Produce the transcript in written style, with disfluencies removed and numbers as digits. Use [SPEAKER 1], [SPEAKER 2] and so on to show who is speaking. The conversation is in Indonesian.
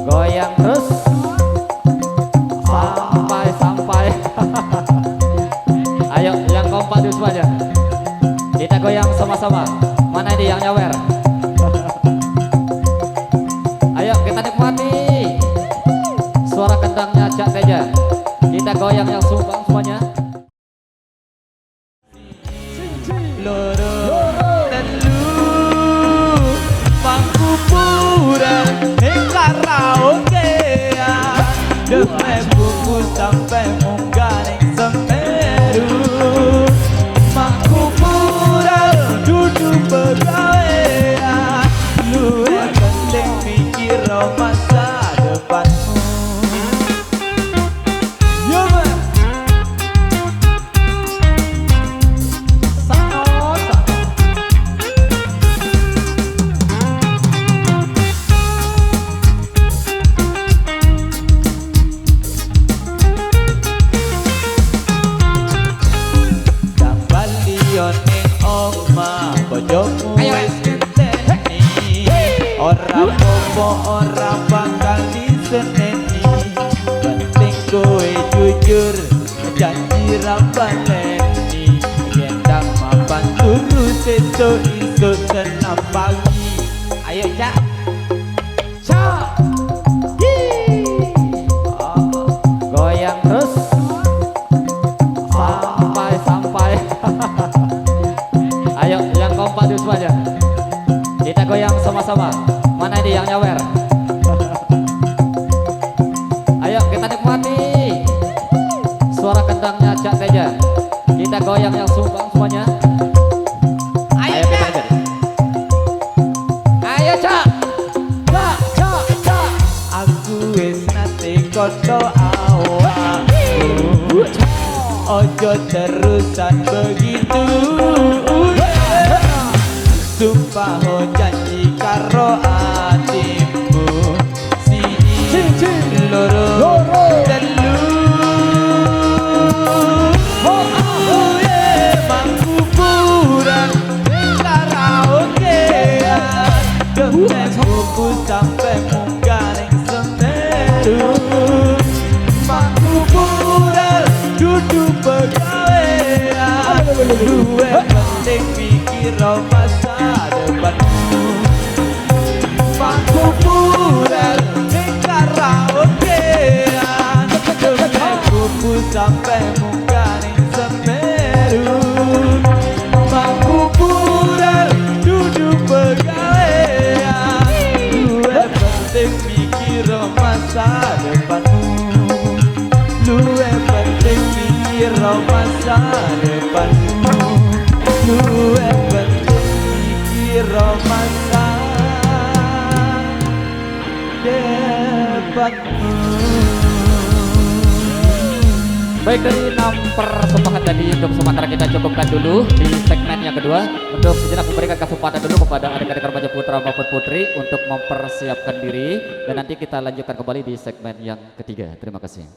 [SPEAKER 1] Goyang terus sampai. Ayo yang kompak dulu semuanya. Kita goyang sama-sama. Mana ini yang nyawer? Ayo kita nikmati suara kendangnya Cak Teja. Kita goyang yang sumbang semuanya.
[SPEAKER 2] Loro telu pangkuburan ning karaokean deme buku sampai munggah ning Semeru pangkuburan duduk begawean luwih penting mikir masa depanmu. Yo man. Bojomu wis ngenteni ora apa ora bakal diseneni penting kowe jujur janji ra baleni yen tak mapan turu sesuk isuk senam pagi ayo Cak
[SPEAKER 1] Goyang terus sampai. Ayo yang kompak dulu semuanya. Kita goyang sama-sama. Mana ini yang nyawer? Ayo kita nikmati suara kendangnya Cak Teja. Kita goyang yang sumbang semuanya. Ayo kita aja. Ayo Cak. Cak.
[SPEAKER 2] aku wis nate kodo awakku ojo terusan begitu sumpah ho janji karo atimu siji loro telu mangkuburan karaokean deme buku sampai munggah ning Semeru mangkuburan duduk begawean luwih penting pikir masa depanmu mangkuburan ning karaokean deme buku sampai munggah ning Semeru mangkuburan duduk begawean luwih penting pikir masa depanmu luwih penting mikir masa depanmu luwih penting mikir masa depanmu.
[SPEAKER 1] Baik, dari 6 persembahan tadi untuk sementara kita cukupkan dulu di segmen yang kedua. Untuk sejenak memberikan kesempatan dulu kepada adik-adik remaja putra maupun putri untuk mempersiapkan diri, dan nanti kita lanjutkan kembali di segmen yang ketiga. Terima kasih.